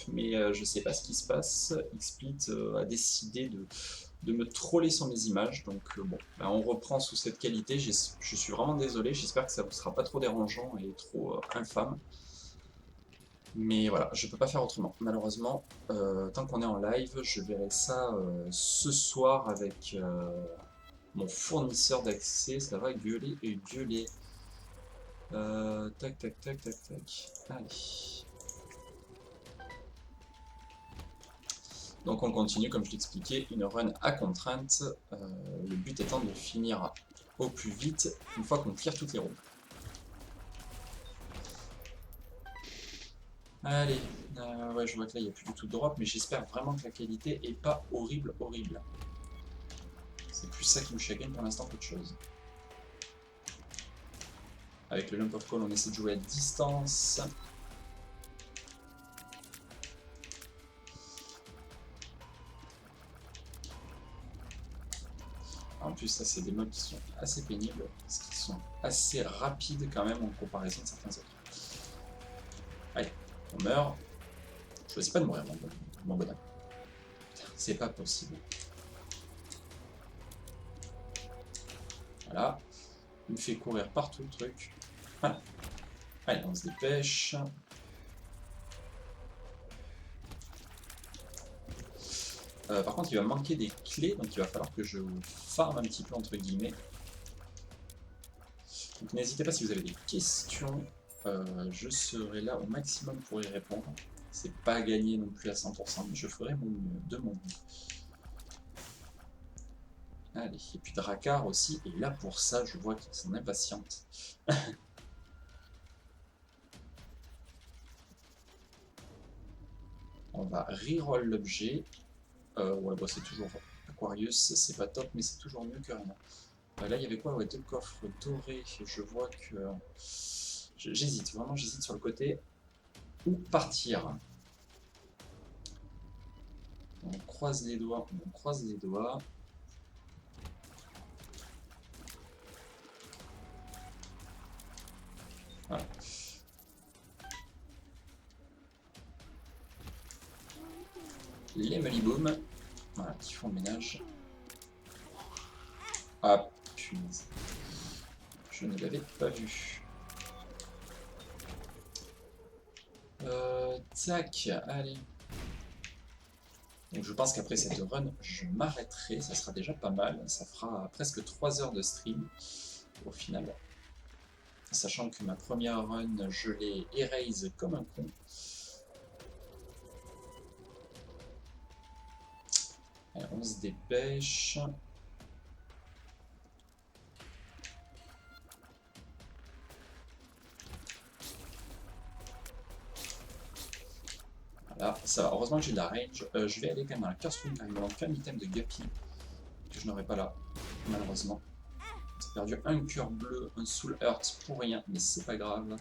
mais je sais pas ce qui se passe. XSplit a décidé de me troller sur mes images, donc bon, bah, on reprend sous cette qualité. Je suis vraiment désolé, j'espère que ça vous sera pas trop dérangeant et trop infâme. Mais voilà, je peux pas faire autrement. Malheureusement, tant qu'on est en live, je verrai ça ce soir avec mon fournisseur d'accès. Ça va gueuler et gueuler. Tac, tac, tac, tac, tac. Allez. Donc on continue, comme je l'expliquais, une run à contrainte. Le but étant de finir au plus vite une fois qu'on clear toutes les rondes. Allez, ouais, je vois que là il n'y a plus du tout de drop, mais j'espère vraiment que la qualité est pas horrible, horrible. C'est plus ça qui me chagrine pour l'instant qu'autre chose. Avec le lump of coal, on essaie de jouer à distance. En plus, ça, c'est des mobs qui sont assez pénibles, parce qu'ils sont assez rapides quand même en comparaison de certains autres. Allez, on meurt. Choisis pas de mourir, mon bonhomme. C'est pas possible. Voilà. Il me fait courir partout le truc. Voilà. Allez, on se dépêche. Par contre, il va me manquer des clés, donc il va falloir que je farm un petit peu entre guillemets. Donc n'hésitez pas si vous avez des questions, je serai là au maximum pour y répondre. C'est pas gagné non plus à 100%, mais je ferai mon mieux, de mon mieux. Allez, et puis Drakkar aussi est là pour ça, je vois qu'il s'en impatiente. On va reroll l'objet. Ouais, bah c'est toujours Aquarius, c'est pas top, mais c'est toujours mieux que rien. Là, il y avait quoi? Ouais, 2 coffres dorés. Je vois que... J'hésite, vraiment, j'hésite sur le côté. Où partir? On croise les doigts, on croise les doigts. Voilà. Les Maliboom, voilà, qui font le ménage. Ah, punaise. Je ne l'avais pas vu. Tac, allez. Donc je pense qu'après cette run, je m'arrêterai, ça sera déjà pas mal. Ça fera presque 3 heures de stream au final. Sachant que ma première run, je l'ai erase comme un con. Allez, on se dépêche. Voilà, ça va. Heureusement que j'ai de la range. Je vais aller quand même dans la curse room car il me manque un item de Guppy que je n'aurai pas là, malheureusement. J'ai perdu un cœur bleu, un soul hurt pour rien, mais c'est pas grave.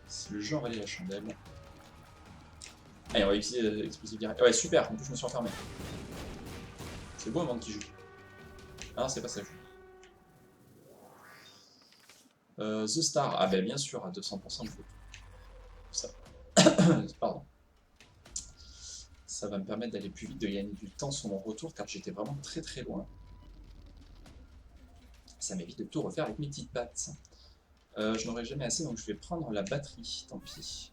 C'est le jeu envaler la chandelle. Allez, on va utiliser explosif direct. Ouais, super, en plus je me suis enfermé. C'est beau un monde qui joue. Ah, c'est pas ça, je joue. The Star, ah ben bien sûr, à 200%, je veux ça. Pardon. Ça va me permettre d'aller plus vite, de gagner du temps sur mon retour, car j'étais vraiment très très loin. Ça m'évite de tout refaire avec mes petites pattes. Je n'aurai jamais assez, donc je vais prendre la batterie, tant pis.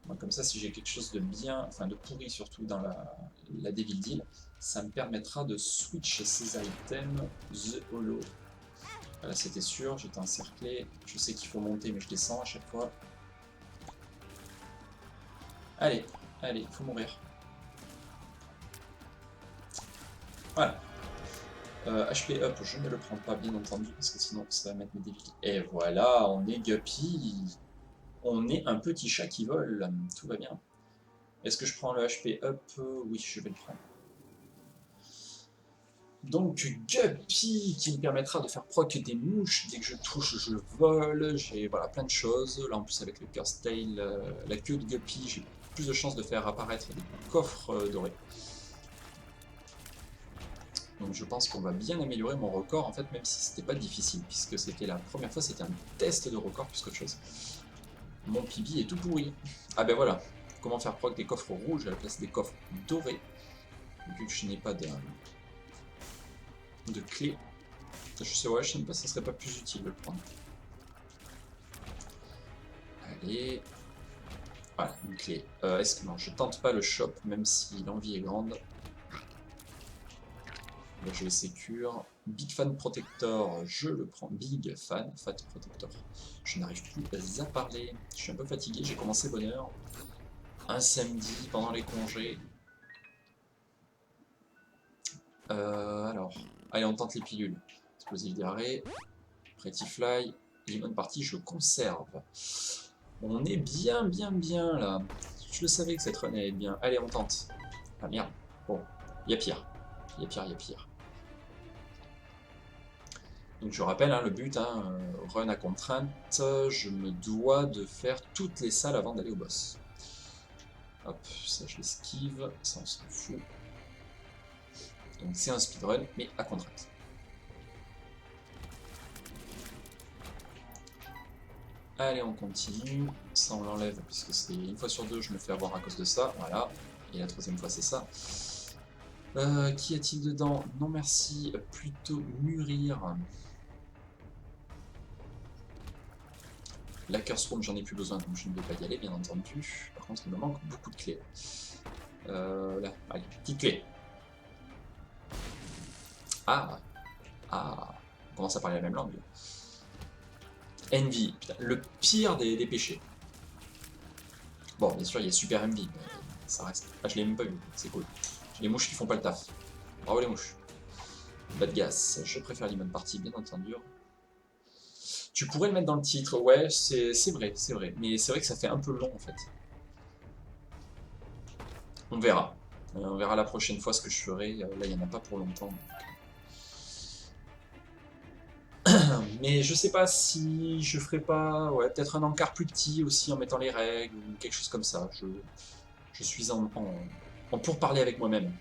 Bon, comme ça, si j'ai quelque chose de bien, enfin de pourri surtout dans la Devil Deal, ça me permettra de switch ces items. The Hollow. Voilà, c'était sûr, j'étais encerclé. Je sais qu'il faut monter, mais je descends à chaque fois. Allez, allez, il faut mourir. Voilà. HP up, je ne le prends pas, bien entendu, parce que sinon ça va mettre mes défis. Et voilà, on est Guppy. On est un petit chat qui vole. Tout va bien. Est-ce que je prends le HP up? Oui, je vais le prendre. Donc Guppy qui me permettra de faire proc des mouches. Dès que je touche, je vole. J'ai voilà, plein de choses. Là en plus avec le Curse Tail, la queue de Guppy, j'ai plus de chances de faire apparaître des coffres dorés. Donc je pense qu'on va bien améliorer mon record, en fait, même si c'était pas difficile, puisque c'était la première fois, c'était un test de record plus qu'autre chose. Mon PB est tout pourri. Ah ben voilà, Comment faire proc des coffres rouges à la place des coffres dorés. Vu que je n'ai pas de clé. Je sais, ouais, je sais pas, ça serait pas plus utile de le prendre. Allez. Voilà, une clé. Est-ce que non, je tente pas le shop, même si l'envie est grande. Là, je vais sécure. Big Fan Protector, je le prends. Big Fan, Fat Protector. Je n'arrive plus à parler. Je suis un peu fatigué, j'ai commencé bonne heure. Un samedi pendant les congés. Alors, allez, on tente les pilules. Explosive diarrhée. Pretty Fly. Lemon Party, je conserve. On est bien là. Je le savais que cette run allait être bien. Allez, on tente. Ah merde. Bon, il y a pire. Il y a pire. Donc je rappelle, hein, le but, hein, run à contrainte, je me dois de faire toutes les salles avant d'aller au boss. Hop, ça je l'esquive, ça on s'en fout. Donc c'est un speedrun, mais à contrainte. Allez, on continue. Ça, on l'enlève, puisque c'est une fois sur deux, je me fais avoir à cause de ça. Voilà. Et la troisième fois, c'est ça. Qu'y a-t-il dedans? Non, merci. Plutôt mûrir. La Curse Room, j'en ai plus besoin, donc je ne vais pas y aller, bien entendu. Par contre, il me manque beaucoup de clés. Là, allez, petite clé. Ah, on commence à parler la même langue. Envy, putain, le pire des péchés. Bon, bien sûr, il y a Super Envy, mais ça reste. Ah, je l'ai même pas vu, c'est cool. Les mouches qui font pas le taf. Bravo les mouches. Bad gas, je préfère Lemon Party, bien entendu. Tu pourrais le mettre dans le titre, ouais, c'est vrai, c'est vrai. Mais c'est vrai que ça fait un peu long en fait. On verra. On verra la prochaine fois ce que je ferai. Là, il n'y en a pas pour longtemps. Mais je sais pas si je ferai pas, ouais, peut-être un encart plus petit aussi en mettant les règles ou quelque chose comme ça. Je suis en pourparlers avec moi-même.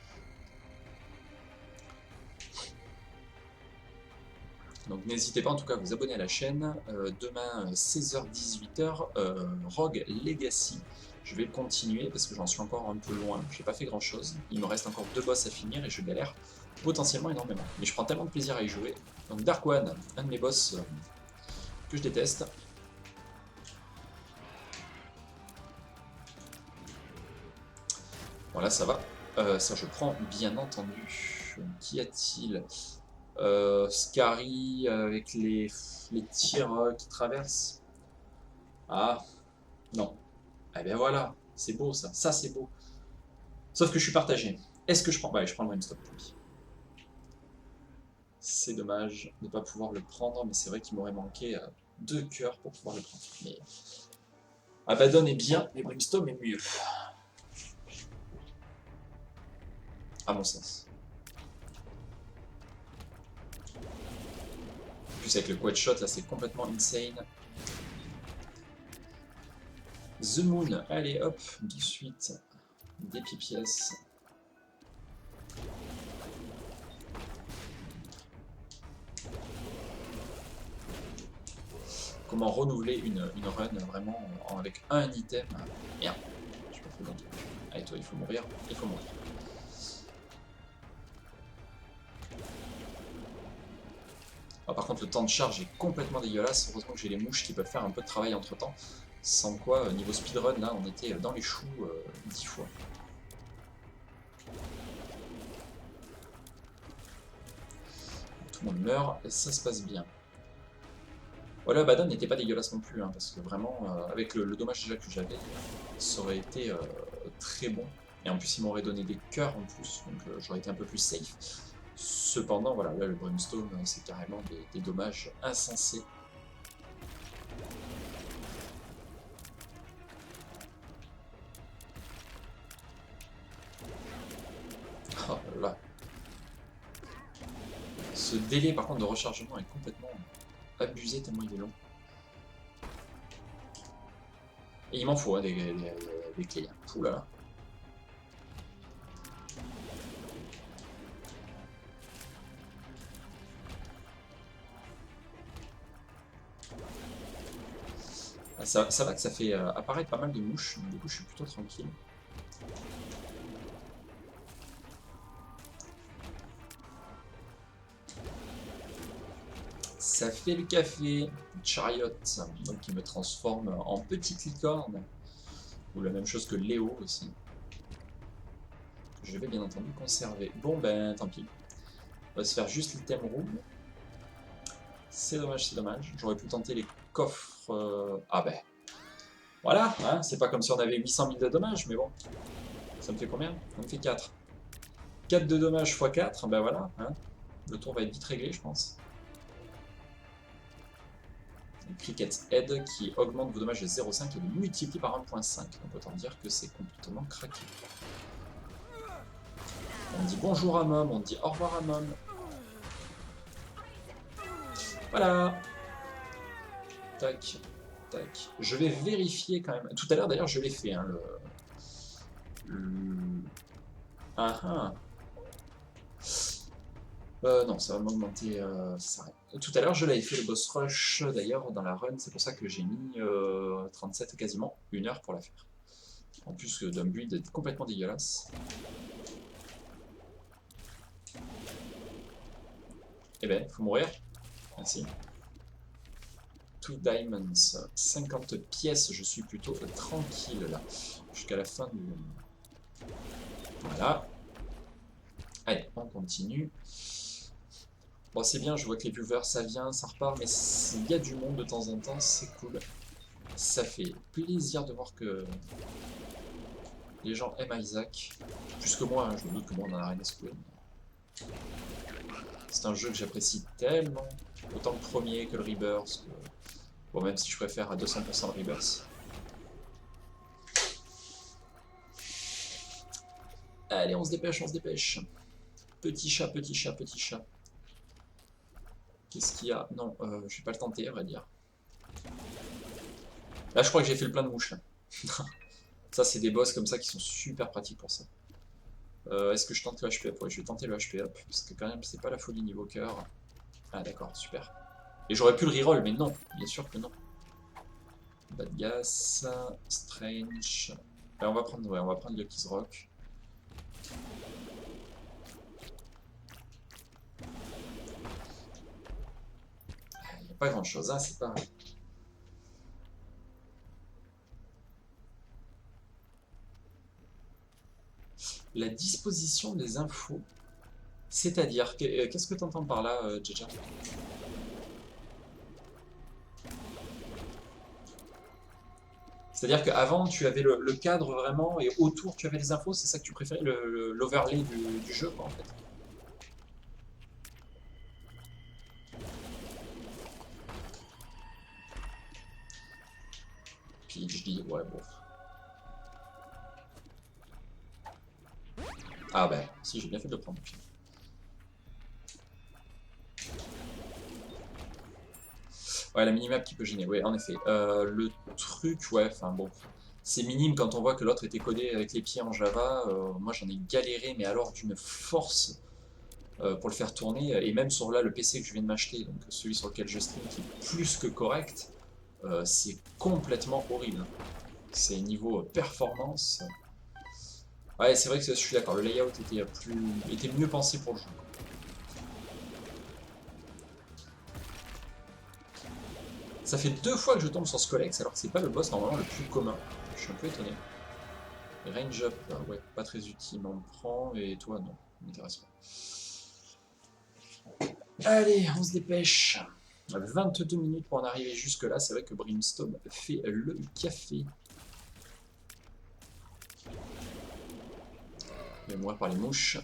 Donc n'hésitez pas en tout cas à vous abonner à la chaîne. Demain 16h-18h, Rogue Legacy. Je vais continuer parce que j'en suis encore un peu loin. J'ai pas fait grand chose. Il me reste encore 2 boss à finir et je galère potentiellement énormément. Mais je prends tellement de plaisir à y jouer. Donc Dark One, un de mes boss que je déteste. Voilà, ça va. Ça je prends bien entendu. Qu'y a-t-il? Scary avec les tirs qui traversent. Ah, non. Eh bien voilà, c'est beau ça. Ça c'est beau. Sauf que je suis partagé. Est-ce que je prends? Ouais, je prends le Brimstone. C'est dommage de ne pas pouvoir le prendre, mais c'est vrai qu'il m'aurait manqué 2 cœurs pour pouvoir le prendre. Mais Abaddon est bien, mais Brimstone est mieux. À mon sens. En plus avec le quad shot là c'est complètement insane. The Moon, allez hop, de suite, des PPS. Comment renouveler une run vraiment avec un item. Merde, je suis pas trop bon. Allez toi, il faut mourir, il faut mourir. Ah, par contre le temps de charge est complètement dégueulasse, heureusement que j'ai les mouches qui peuvent faire un peu de travail entre temps. Sans quoi, niveau speedrun, là, on était dans les choux 10 fois. Tout le monde meurt, ça se passe bien. Voilà, Abaddon n'était pas dégueulasse non plus, hein, parce que vraiment, avec le dommage déjà que j'avais, ça aurait été très bon. Et en plus, il m'aurait donné des cœurs en plus, donc j'aurais été un peu plus safe. Cependant, voilà, là, le Brimstone, c'est carrément des dommages insensés. Oh là. Ce délai par contre de rechargement est complètement abusé tellement il est long. Et il m'en faut hein, des clés. Ouh là là. Ça va que ça fait apparaître pas mal de mouches, donc du coup je suis plutôt tranquille. Ça fait le café, Chariot, donc qui me transforme en petite licorne, ou la même chose que Léo aussi. Je vais bien entendu conserver. Bon ben tant pis, on va se faire juste l'item room. C'est dommage, c'est dommage. J'aurais pu tenter les coffres. Ah ben voilà, hein, c'est pas comme si on avait 800 000 de dommages, mais bon. Ça me fait combien? Ça me fait 4. 4 de dommages x 4, ben voilà. Hein. Le tour va être vite réglé, je pense. Cricket's Head qui augmente vos dommages de 0,5 et le multiplie par 1,5. Donc autant dire que c'est complètement craqué. On dit bonjour à Mom, on dit au revoir à Mom. Voilà. Tac, tac. Je vais vérifier quand même. Tout à l'heure d'ailleurs je l'ai fait. Hein, Ah ah. Non, ça va m'augmenter. Tout à l'heure, je l'avais fait le boss rush d'ailleurs dans la run, c'est pour ça que j'ai mis 37 quasiment 1 heure pour la faire. En plus d'un build complètement dégueulasse. Eh ben, faut mourir. Merci. 2 diamonds, 50 pièces, je suis plutôt tranquille là. Jusqu'à la fin du. Voilà. Allez, on continue. Bon, c'est bien, je vois que les viewers ça vient, ça repart, mais s'il y a du monde de temps en temps, c'est cool. Ça fait plaisir de voir que les gens aiment Isaac. Plus que moi, hein, je me doute que moi on en a rien à secouer. C'est un jeu que j'apprécie tellement. Autant le premier que le Rebirth. Bon, même si je préfère à 200% le Rebirth. Allez, on se dépêche, on se dépêche. Petit chat, petit chat, petit chat. Qu'est-ce qu'il y a? Non, je vais pas le tenter, à vrai dire. Là, je crois que j'ai fait le plein de mouches. Là. Ça, c'est des boss comme ça qui sont super pratiques pour ça. Est-ce que je tente le HP up? Ouais, je vais tenter le HP up, parce que quand même, c'est pas la folie niveau cœur. Ah, d'accord, super. Et j'aurais pu le reroll, mais non, bien sûr que non. Bad Gas, Strange. On va prendre, ouais, on va prendre Lucky's Rock. Il n'y a pas grand chose, hein, c'est pas. La disposition des infos. C'est-à-dire, qu'est-ce que tu entends par là, Jaja? C'est-à-dire qu'avant, tu avais le cadre vraiment, et autour, tu avais les infos, c'est ça que tu préférais, l'overlay du jeu, quoi, en fait. Puis je dis, ouais, bon. Ah ben, si, j'ai bien fait de le prendre. Ouais, la minimap qui peut gêner, ouais, en effet. Le truc, ouais, enfin bon, c'est minime quand on voit que l'autre était codé avec les pieds en Java. Moi, j'en ai galéré, mais alors d'une force pour le faire tourner. Et même sur là, le PC que je viens de m'acheter, donc celui sur lequel je stream, qui est plus que correct, c'est complètement horrible. C'est niveau performance. Ouais, c'est vrai que je suis d'accord, le layout était mieux pensé pour le jeu. Ça fait 2 fois que je tombe sur Scolex alors que c'est pas le boss normalement le plus commun. Je suis un peu étonné. Range up, ouais, pas très utile, on le prend, et toi non, m'intéresse pas. Allez, on se dépêche. 22 minutes pour en arriver jusque là, c'est vrai que Brimstone fait le café. Je vais mourir par les mouches.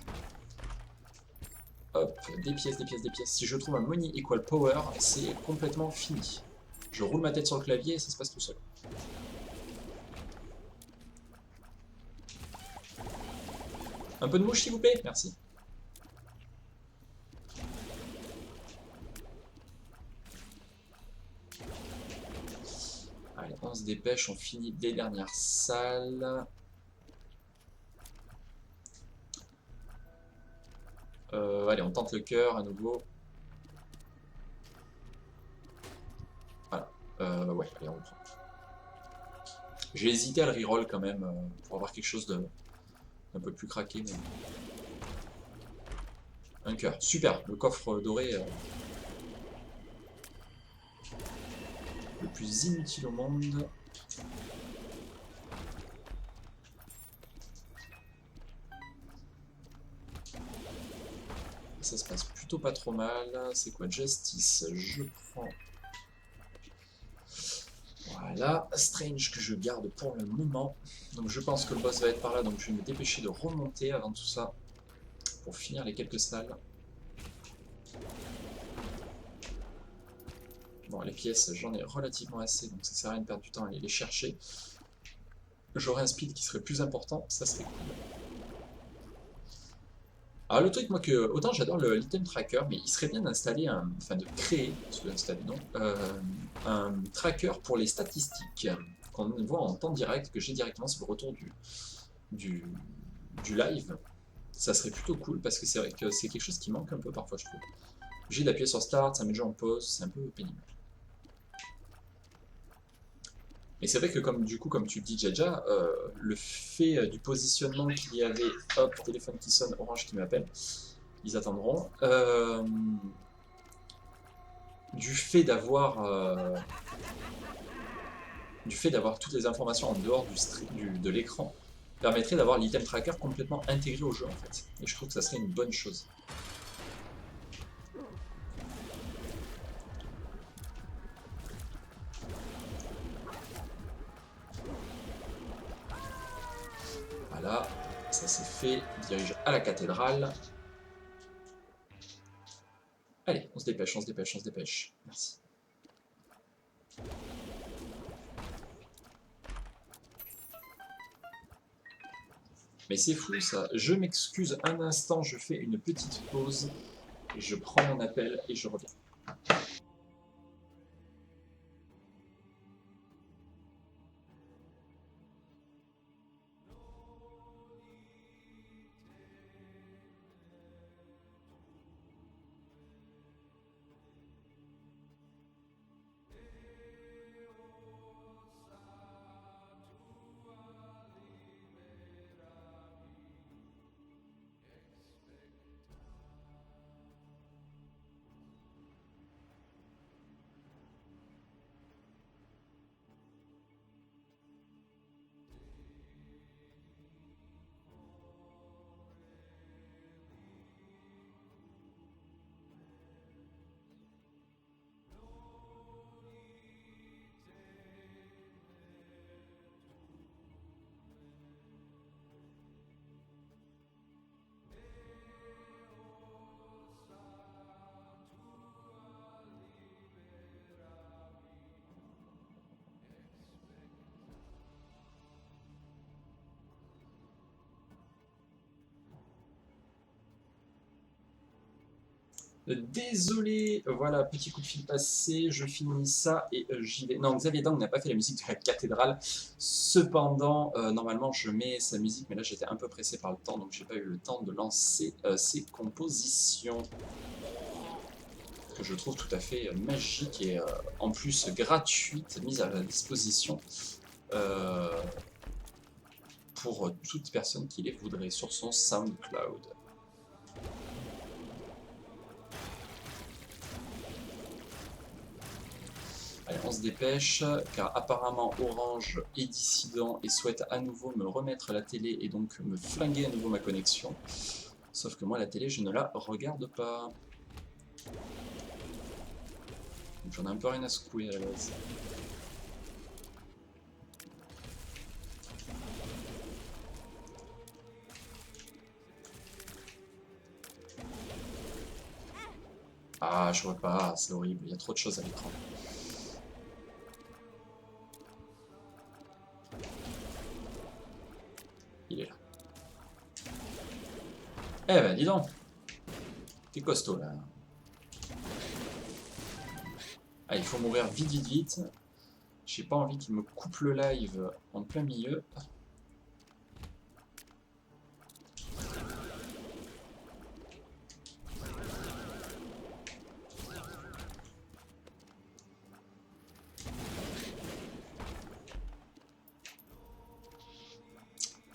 Hop, des pièces, des pièces, des pièces. Si je trouve un money equal power, c'est complètement fini. Je roule ma tête sur le clavier et ça se passe tout seul. Un peu de mouche s'il vous plaît, merci. Allez, on se dépêche, on finit les dernières salles. Allez, on tente le cœur à nouveau. Voilà. Ouais, allez, on reprend. J'ai hésité à le reroll quand même pour avoir quelque chose d'un peu plus craqué. Mais... Un cœur, super, le coffre doré le plus inutile au monde. Ça se passe plutôt pas trop mal. C'est quoi, Justice? Je prends... Voilà, Strange que je garde pour le moment. Donc je pense que le boss va être par là, donc je vais me dépêcher de remonter avant tout ça pour finir les quelques salles. Bon, les pièces, j'en ai relativement assez, donc ça sert à rien de perdre du temps à aller les chercher. J'aurais un speed qui serait plus important, ça serait cool. Alors le truc, moi, que autant j'adore l'item tracker, mais il serait bien d'installer enfin de créer, parce que d'installer non, un tracker pour les statistiques qu'on voit en temps direct, que j'ai directement sur le retour du, du live. Ça serait plutôt cool, parce que c'est vrai que c'est quelque chose qui manque un peu parfois, je trouve. J'ai d'appuyer sur Start, ça met déjà en pause, c'est un peu pénible. Mais c'est vrai que comme du coup, comme tu le dis Jaja, le fait du positionnement qu'il y avait, hop, téléphone qui sonne, Orange qui m'appelle, ils attendront. Du fait d'avoir toutes les informations en dehors de l'écran permettrait d'avoir l'item tracker complètement intégré au jeu en fait. Et je trouve que ça serait une bonne chose. Voilà, ça c'est fait. On dirige à la cathédrale. Allez, on se dépêche, on se dépêche, on se dépêche. Merci. Mais c'est fou ça. Je m'excuse un instant, je fais une petite pause. Et je prends mon appel et je reviens. Désolé, voilà, petit coup de fil passé, je finis ça et j'y vais. Non, Xavier Dang n'a pas fait la musique de la cathédrale. Cependant, normalement, je mets sa musique, mais là j'étais un peu pressé par le temps, donc j'ai pas eu le temps de lancer ses compositions. Que je trouve tout à fait magique et en plus gratuite, mise à la disposition pour toute personne qui les voudrait sur son SoundCloud. Allez, on se dépêche, car apparemment Orange est dissident et souhaite à nouveau me remettre la télé et donc me flinguer à nouveau ma connexion. Sauf que moi, la télé, je ne la regarde pas. J'en ai un peu rien à secouer à la base. Ah, je vois pas, c'est horrible, il y a trop de choses à l'écran. Il est là. Eh ben, dis donc. T'es costaud, là. Ah, il faut mourir vite, vite, vite. J'ai pas envie qu'il me coupe le live en plein milieu.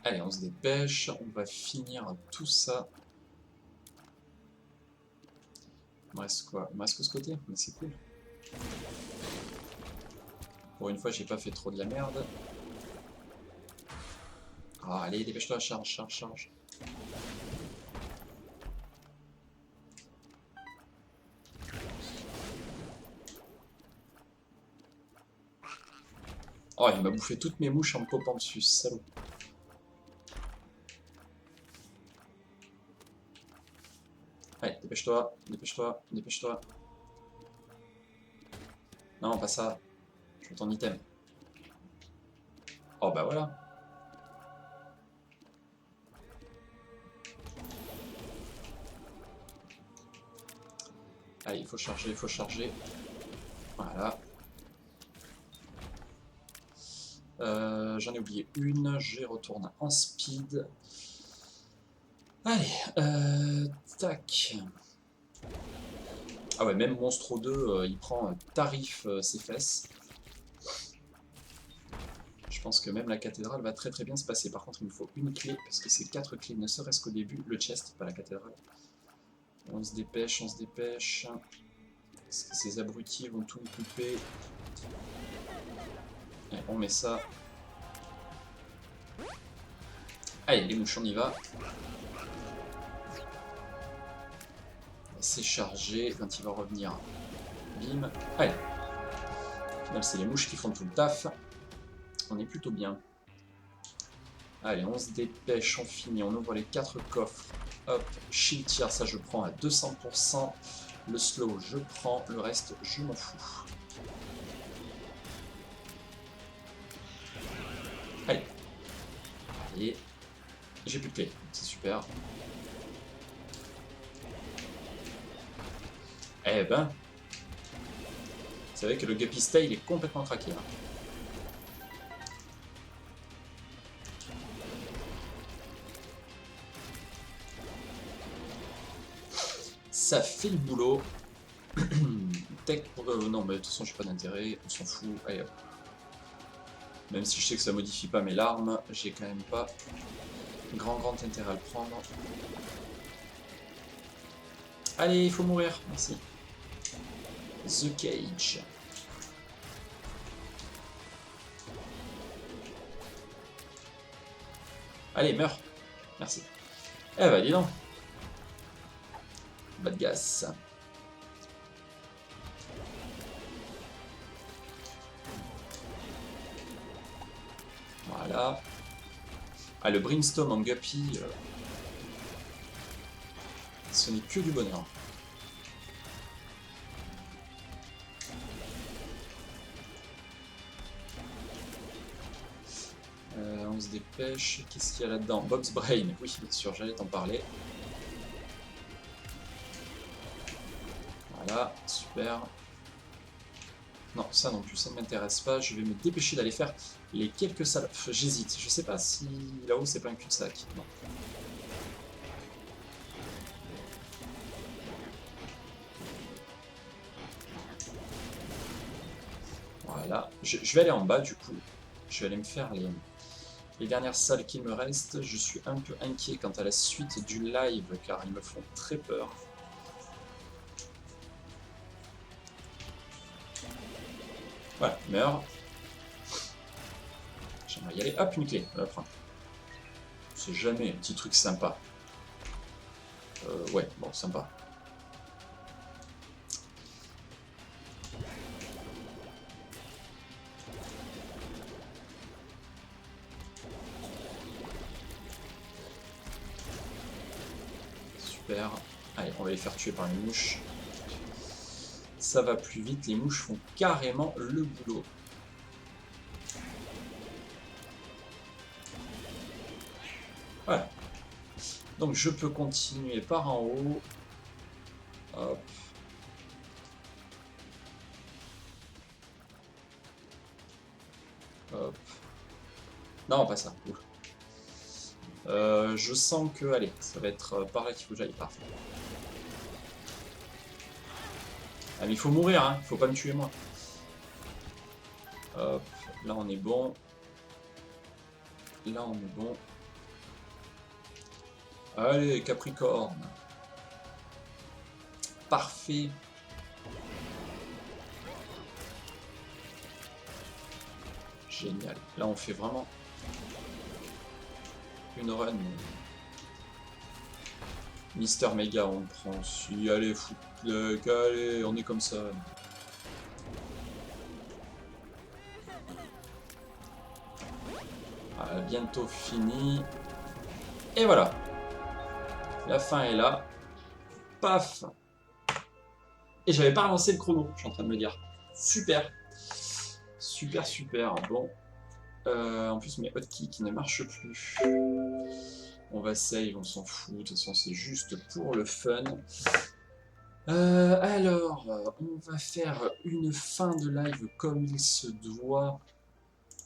Allez, on se dépêche, on va finir tout ça. Il me reste quoi? Il me reste que ce côté, mais c'est cool. Pour une fois, j'ai pas fait trop de la merde. Ah, allez, dépêche-toi, charge, charge, charge. Oh, il m'a bouffé toutes mes mouches en me popant dessus, salaud. Allez, dépêche-toi, dépêche-toi, dépêche-toi. Non, pas ça. Je veux ton item. Oh, bah voilà. Allez, il faut charger, il faut charger. Voilà. J'en ai oublié une, je retourne en speed. Allez, tac. Ah ouais, même Monstro 2, il prend tarif ses fesses. Je pense que même la cathédrale va très très bien se passer. Par contre, il me faut une clé, parce que c'est 4 clés, ne serait-ce qu'au début. Le chest, pas la cathédrale. On se dépêche, on se dépêche. Parce que ces abrutis vont tout me couper. Allez, on met ça. Allez, les mouches, on y va. C'est chargé. Quand il va revenir, bim. Allez. Au final, c'est les mouches qui font tout le taf. On est plutôt bien. Allez, on se dépêche, on finit. On ouvre les 4 coffres. Hop, shield tier, ça je prends à 200%. Le slow, je prends. Le reste, je m'en fous. Allez. Et j'ai plus de clé. C'est super. Eh ben. Vous savez que le Guppy Stay, il est complètement craqué. Hein. Ça fait le boulot. Tech, non, mais de toute façon, j'ai pas d'intérêt. On s'en fout. Allez hop. Même si je sais que ça modifie pas mes larmes, j'ai quand même pas grand intérêt à le prendre. Allez, il faut mourir. Merci. The Cage. Allez, meurs. Merci. Eh bah, dis donc. Bad gas. Voilà. Ah, le Brimstone en Guppy, ce n'est que du bonheur. On se dépêche. Qu'est-ce qu'il y a là-dedans? Bob's Brain. Oui, bien sûr, j'allais t'en parler. Voilà, super. Non, ça non plus, ça ne m'intéresse pas. Je vais me dépêcher d'aller faire les quelques salles. J'hésite. Je sais pas si là-haut c'est pas un cul-de-sac. Non. Voilà. Je vais aller en bas du coup. Je vais aller me faire les dernières salles qui me restent. Je suis un peu inquiet quant à la suite du live car ils me font très peur. Voilà, meurs. J'aimerais y aller. Hop, une clé. On va prendre. C'est jamais un petit truc sympa. Ouais, bon, sympa. Super. Allez, on va les faire tuer par les mouches. Ça va plus vite, les mouches font carrément le boulot. Voilà. Donc je peux continuer par en haut. Hop. Hop. Non, pas ça. Je sens que... Allez, ça va être par là qu'il faut que j'aille. Parfait. Ah mais il faut mourir, hein. Faut pas me tuer moi. Hop. Là on est bon. Là on est bon. Allez, Capricorne. Parfait. Génial. Là, on fait vraiment une run. Mister Mega, on le prend aussi. Allez, allez, on est comme ça. Voilà, bientôt fini. Et voilà. La fin est là. Paf. Et j'avais pas relancé le chrono, je suis en train de me dire. Super. Super, super. Bon. En plus, mes hotkeys qui ne marchent plus. On va save, on s'en fout. De toute façon, c'est juste pour le fun. Alors, on va faire une fin de live comme il se doit.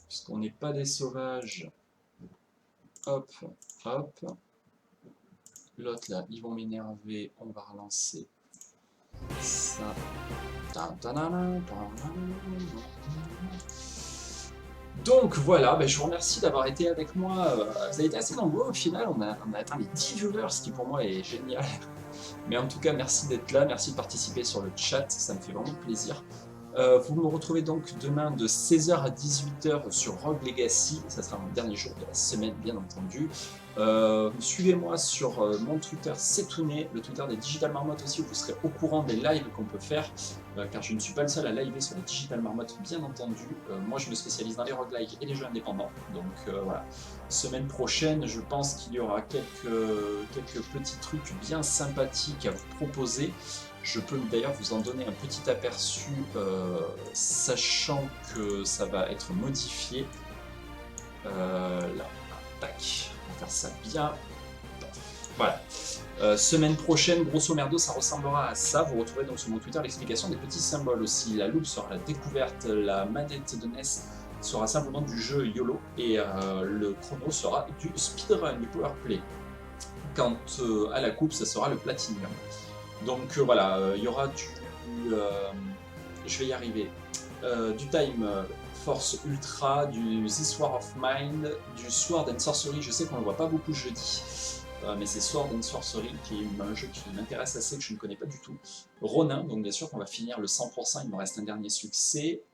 Puisqu'on n'est pas des sauvages. Hop, hop. L'autre là, ils vont m'énerver. On va relancer ça. Donc voilà, je vous remercie d'avoir été avec moi. Vous avez été assez nombreux au final. On a atteint les 10 viewers, ce qui pour moi est génial. Mais en tout cas, merci d'être là. Merci de participer sur le chat. Ça me fait vraiment plaisir. Vous me retrouvez donc demain de 16h à 18h sur Rogue Legacy, ça sera mon dernier jour de la semaine bien entendu. Suivez-moi sur mon Twitter Setouné, le Twitter des Digital Marmottes aussi, où vous serez au courant des lives qu'on peut faire, car je ne suis pas le seul à liver sur les Digital Marmottes bien entendu. Moi je me spécialise dans les roguelikes et les jeux indépendants, donc voilà. Semaine prochaine, je pense qu'il y aura quelques petits trucs bien sympathiques à vous proposer. Je peux d'ailleurs vous en donner un petit aperçu, sachant que ça va être modifié. Là, tac, on va faire ça bien. Voilà. Semaine prochaine, grosso merdo, ça ressemblera à ça. Vous retrouverez donc sur mon Twitter l'explication des petits symboles aussi. La loupe sera la découverte, la manette de NES sera simplement du jeu YOLO, et le chrono sera du speedrun, du powerplay. Quant à la coupe, ça sera le platinum. Donc voilà, il y aura je vais y arriver, du Time Force Ultra, du This War of Mine, du Sword and Sorcery. Je sais qu'on ne le voit pas beaucoup jeudi, mais c'est Sword and Sorcery qui est un jeu qui m'intéresse assez, que je ne connais pas du tout. Ronin, donc bien sûr qu'on va finir le 100%, il me reste un dernier succès.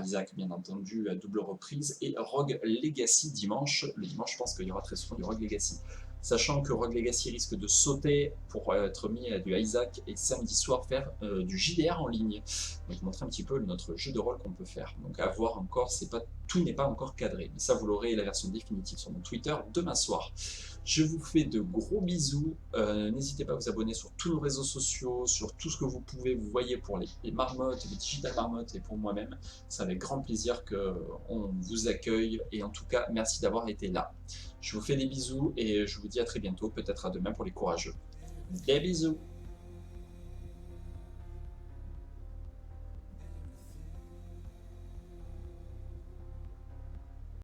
Isaac bien entendu à double reprise, et Rogue Legacy dimanche. Le dimanche, je pense qu'il y aura très souvent du Rogue Legacy. Sachant que Rogue Legacy risque de sauter pour être mis à du Isaac, et samedi soir faire du JDR en ligne. Donc montrer un petit peu notre jeu de rôle qu'on peut faire. Donc à voir encore, tout n'est pas encore cadré. Mais ça, vous l'aurez la version définitive sur mon Twitter demain soir. Je vous fais de gros bisous. N'hésitez pas à vous abonner sur tous nos réseaux sociaux, sur tout ce que vous pouvez. Vous voyez pour les marmottes, les digital marmottes, et pour moi-même. C'est avec grand plaisir qu'on vous accueille. Et en tout cas, merci d'avoir été là. Je vous fais des bisous et je vous dis à très bientôt, peut-être à demain pour les courageux. Des bisous!